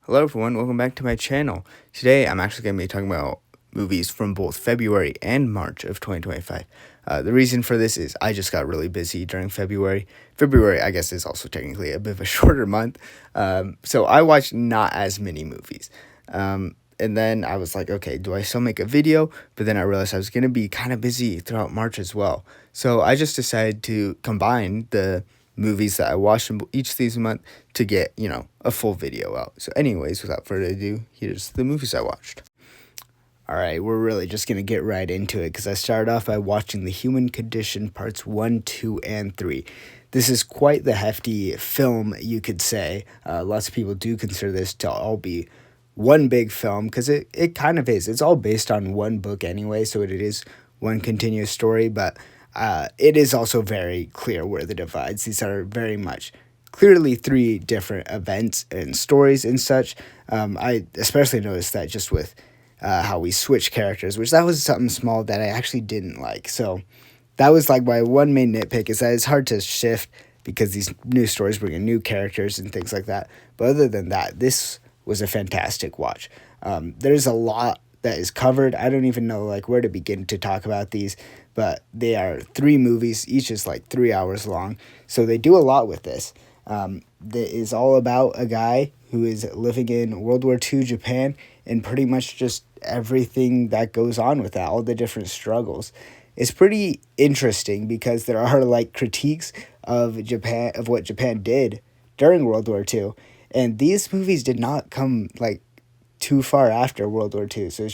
Hello, everyone. Welcome back to my channel. Today, I'm actually going to be talking about movies from both February and March of 2025. The reason for this is I just got really busy during February. February, I guess, is also technically a bit of a shorter month. So I watched not as many movies. And then I was like, okay, do I still make a video? But then I realized I was going to be kind of busy throughout March as well. So I just decided to combine the movies that I watched in each of these months to get, a full video out. So anyways, without further ado, here's the movies I watched. All right, we're really just going to get right into it because I started off by watching The Human Condition Parts 1, 2, and 3. This is quite the hefty film, you could say. Lots of people do consider this to all be one big film because it kind of is. It's all based on one book anyway, so it is one continuous story, but it is also very clear where the divides. These are very much clearly three different events and stories and such. I especially noticed that just with how we switch characters, which that was something small that I actually didn't like. So that was like my one main nitpick is that it's hard to shift because these new stories bring in new characters and things like that. But other than that, this was a fantastic watch. There's a lot that is covered. I don't even know like where to begin to talk about these, but they are three movies. Each is like 3 hours long. So they do a lot with this. That is all about a guy who is living in World War II Japan and pretty much just everything that goes on with that, all the different struggles. It's pretty interesting because there are like critiques of Japan, of what Japan did during World War II. And these movies did not come like too far after World War II. So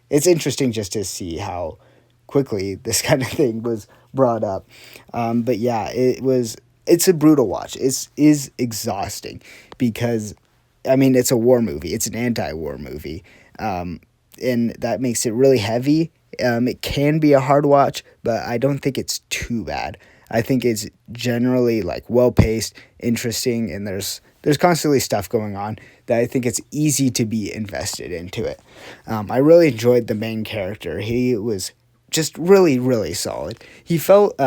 it's interesting just to see how quickly this kind of thing was brought up. But yeah, it's a brutal watch. It is exhausting because, I mean, it's a war movie. It's an anti-war movie. And that makes it really heavy. It can be a hard watch, but I don't think it's too bad. I think it's generally like well-paced, interesting, and there's constantly stuff going on that I think it's easy to be invested into it. I really enjoyed the main character. He was just really, really solid. He felt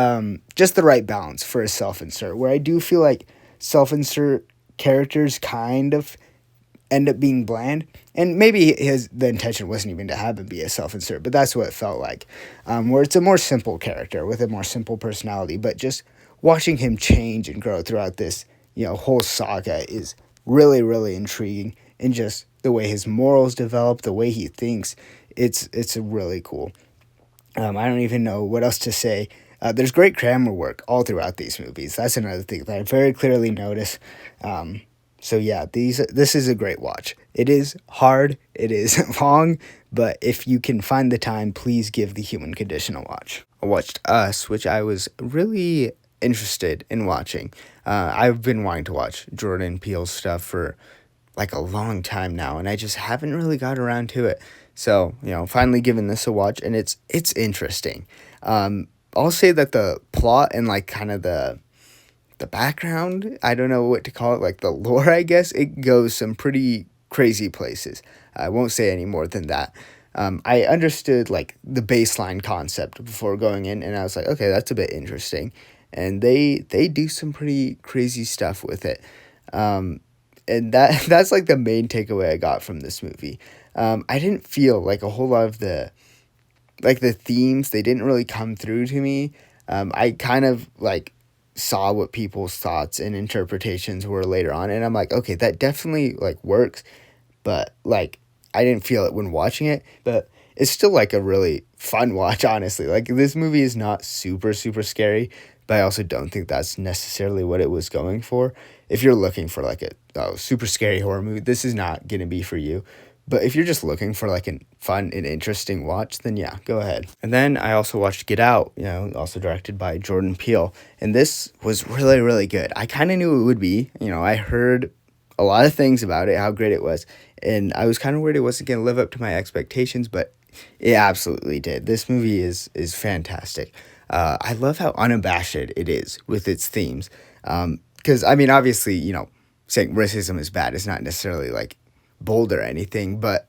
just the right balance for a self-insert, where I do feel like self-insert characters kind of end up being bland. And maybe the intention wasn't even to have him be a self-insert, but that's what it felt like. Where it's a more simple character with a more simple personality, but just watching him change and grow throughout this, whole saga is really, really intriguing. And just the way his morals develop, the way he thinks, it's really cool. I don't even know what else to say. There's great camera work all throughout these movies. That's another thing that I very clearly notice. So yeah, this is a great watch. It is hard, it is long, but if you can find the time, please give The Human Condition a watch. I watched Us, which I was really interested in watching. I've been wanting to watch Jordan Peele's stuff for like a long time now, and I just haven't really got around to it. So, finally giving this a watch, and it's interesting. I'll say that the plot and like kind of the background, I don't know what to call it, like the lore, I guess, it goes some pretty crazy places. I won't say any more than that. I understood like the baseline concept before going in, and I was like, okay, that's a bit interesting. And they do some pretty crazy stuff with it. And that's like the main takeaway I got from this movie. I didn't feel like a whole lot of the themes, they didn't really come through to me. I kind of like saw what people's thoughts and interpretations were later on, and I'm like, okay, that definitely like works, but like I didn't feel it when watching it. But it's still like a really fun watch, honestly. Like this movie is not super scary, but I also don't think that's necessarily what it was going for. If you're looking for like a super scary horror movie, this is not gonna be for you. But if you're just looking for like a fun and interesting watch, then yeah, go ahead. And then I also watched Get Out, also directed by Jordan Peele. And this was really, really good. I kind of knew it would be. I heard a lot of things about it, how great it was. And I was kind of worried it wasn't going to live up to my expectations, but it absolutely did. This movie is fantastic. I love how unabashed it is with its themes. Because, I mean, obviously, saying racism is bad is not necessarily like bold or anything, but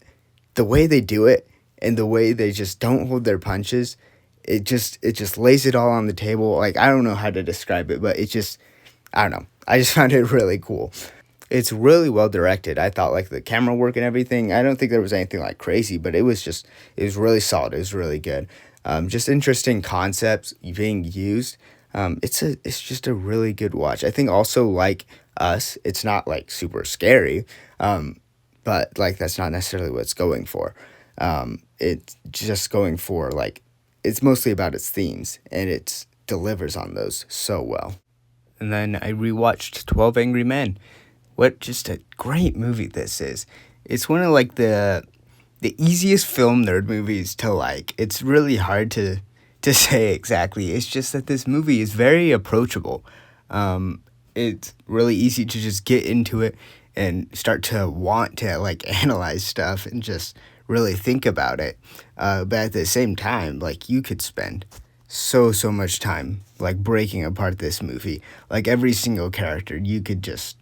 the way they do it and the way they just don't hold their punches, it just lays it all on the table. Like, I don't know how to describe it, but I don't know. I just found it really cool. It's really well directed. I thought like the camera work and everything. I don't think there was anything like crazy, but it was really solid. It was really good. Just interesting concepts being used. It's just a really good watch. I think also like Us, it's not like super scary, but like that's not necessarily what it's going for. It's just going for like it's mostly about its themes, and it delivers on those so well. And then I rewatched 12 Angry Men. What just a great movie this is. It's one of like the easiest film nerd movies to like. It's really hard to say exactly. It's just that this movie is very approachable. It's really easy to just get into it and start to want to like analyze stuff and just really think about it. But at the same time, like you could spend so much time like breaking apart this movie. Like every single character, you could just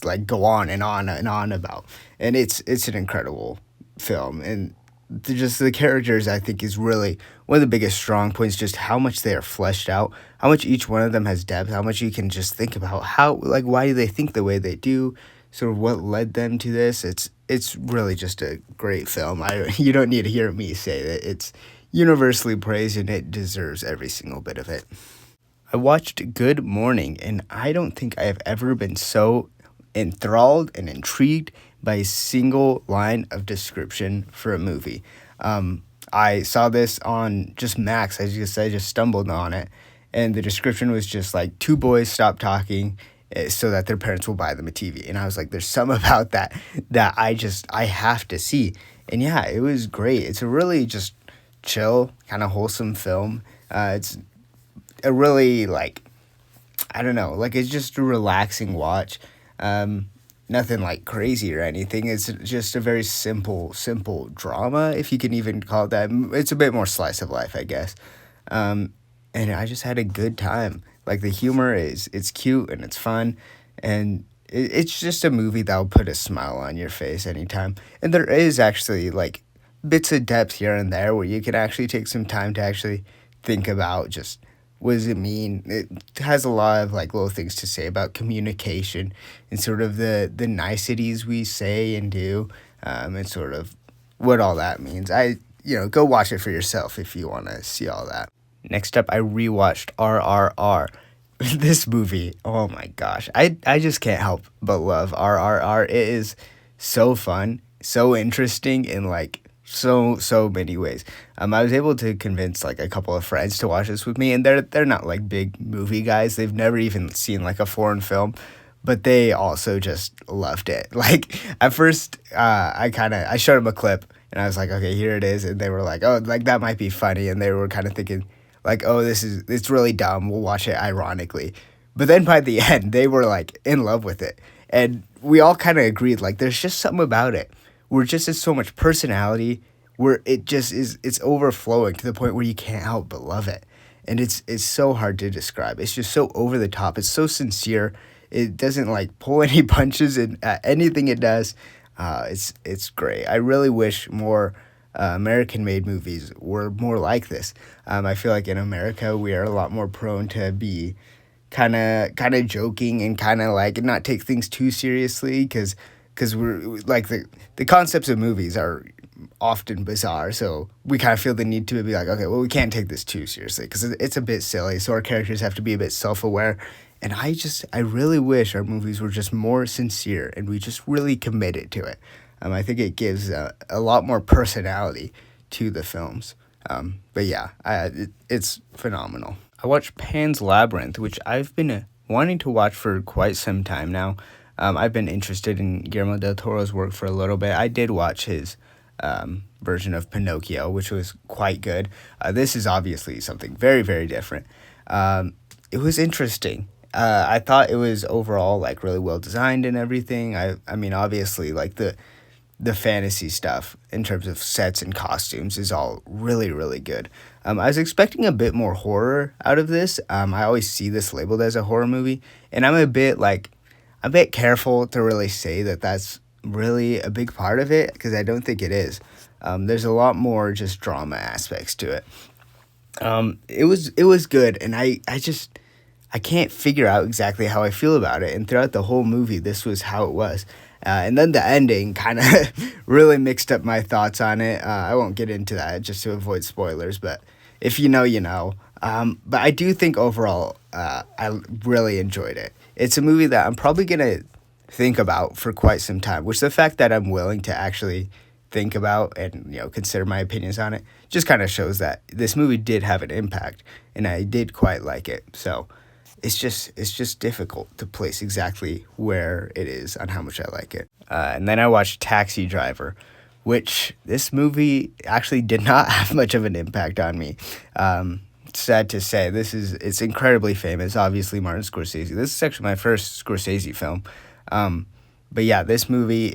like go on and on about, and it's an incredible film. And just the characters I think is really one of the biggest strong points, just how much they are fleshed out, how much each one of them has depth, how much you can just think about how like why do they think the way they do, sort of what led them to this. It's really just a great film. I You don't need to hear me say that it's universally praised, and it deserves every single bit of it. I watched Good Morning, and I don't think I have ever been so enthralled and intrigued by a single line of description for a movie. I saw this on just Max. I just stumbled on it, and the description was just like two boys stop talking so that their parents will buy them a TV. And I was like, there's some about that I have to see. And yeah, it was great. It's a really just chill, kind of wholesome film. It's a really like I don't know, like it's just a relaxing watch. Nothing like crazy or anything. It's just a very simple drama, if you can even call it that. It's a bit more slice of life, I guess. And I just had a good time. Like the humor it's cute and it's fun, and it's just a movie that'll put a smile on your face anytime. And there is actually like bits of depth here and there where you can actually take some time to actually think about just what does it mean. It has a lot of like little things to say about communication and sort of the niceties we say and do, and sort of what all that means. Go watch it for yourself if you want to see all that. Next up, I rewatched RRR. This movie, oh my gosh, I just can't help but love RRR. It is so fun, so interesting in like so many ways. I was able to convince like a couple of friends to watch this with me, and they're not like big movie guys. They've never even seen like a foreign film, but they also just loved it. Like at first, I showed them a clip, and I was like, okay, here it is, and they were like, oh, like that might be funny, and they were kind of thinking like, oh, it's really dumb. We'll watch it ironically, but then by the end, they were like in love with it, and we all kind of agreed like there's just something about it where it just has so much personality, where it just it's overflowing to the point where you can't help but love it. And it's so hard to describe. It's just so over the top. It's so sincere. It doesn't like pull any punches in anything it does. It's great. I really wish more American made movies were more like this. I feel like in America we are a lot more prone to be kind of joking and kind of like not take things too seriously, because we're like the concepts of movies are often bizarre, so we kind of feel the need to be like, okay, well, we can't take this too seriously because it's a bit silly, so our characters have to be a bit self-aware. And I really wish our movies were just more sincere and we just really committed to it. I think it gives a lot more personality to the films. But yeah, it's phenomenal. I watched Pan's Labyrinth, which I've been wanting to watch for quite some time now. I've been interested in Guillermo del Toro's work for a little bit. I did watch his version of Pinocchio, which was quite good. This is obviously something very, very different. It was interesting. I thought it was overall like really well designed and everything. I mean, obviously, like the fantasy stuff in terms of sets and costumes is all really, really good. I was expecting a bit more horror out of this. I always see this labeled as a horror movie, and I'm a bit careful to really say that that's really a big part of it, because I don't think it is. There's a lot more just drama aspects to it. It was good, and I can't figure out exactly how I feel about it. And throughout the whole movie, this was how it was. And then the ending kind of really mixed up my thoughts on it. I won't get into that just to avoid spoilers, but if you know, you know. But I do think overall, I really enjoyed it. It's a movie that I'm probably going to think about for quite some time, which the fact that I'm willing to actually think about and consider my opinions on it just kind of shows that this movie did have an impact and I did quite like it. So it's just difficult to place exactly where it is on how much I like it. And then I watched Taxi Driver, which this movie actually did not have much of an impact on me. Sad to say, it's incredibly famous. Obviously, Martin Scorsese. This is actually my first Scorsese film. But yeah, this movie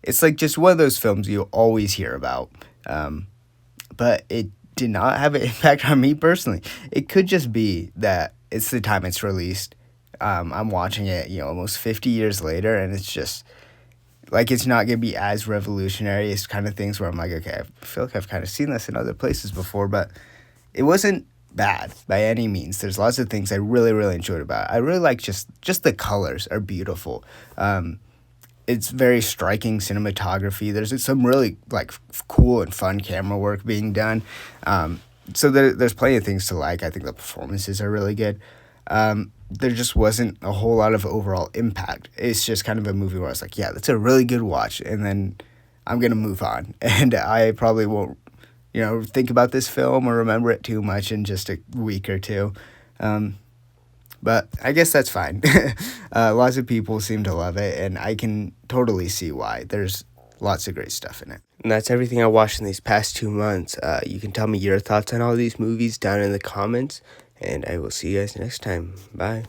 it's like just one of those films you always hear about. But it did not have an impact on me personally. It could just be that it's the time it's released. I'm watching it, almost 50 years later, and it's just like it's not gonna be as revolutionary as kind of things where I'm like, okay, I feel like I've kind of seen this in other places before, but it wasn't bad by any means. There's lots of things I really, really enjoyed about it. I really like just the colors are beautiful. It's very striking cinematography. There's some really cool and fun camera work being done. So there's plenty of things to like. I think the performances are really good. There just wasn't a whole lot of overall impact. It's just kind of a movie where I was like, yeah, that's a really good watch, and then I'm gonna move on, and I probably won't, think about this film or remember it too much in just a week or two. But I guess that's fine. Lots of people seem to love it, and I can totally see why. There's lots of great stuff in it. And that's everything I watched in these past 2 months. You can tell me your thoughts on all these movies down in the comments, and I will see you guys next time. Bye.